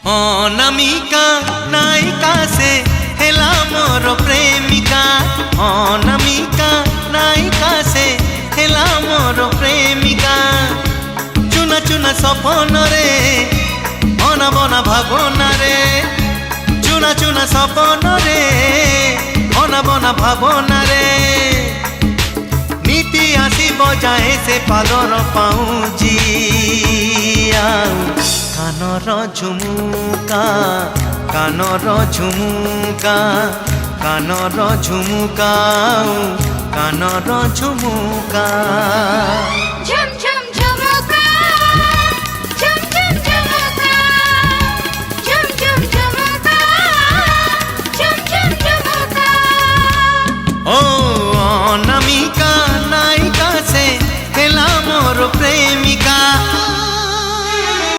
अनामिका नायिका से हेला मोर प्रेमिका। अनामिका नायिका से हेला मोर प्रेमिका। चुना चुना सपन रे अना बना भावना रे। चुना चुना सपन रे अना बना भावना रे। नीति आसी बजाए से पादर पाऊँजी कानर झुमुका कानर झुमुका कानर झुमुका कानर झुमुका।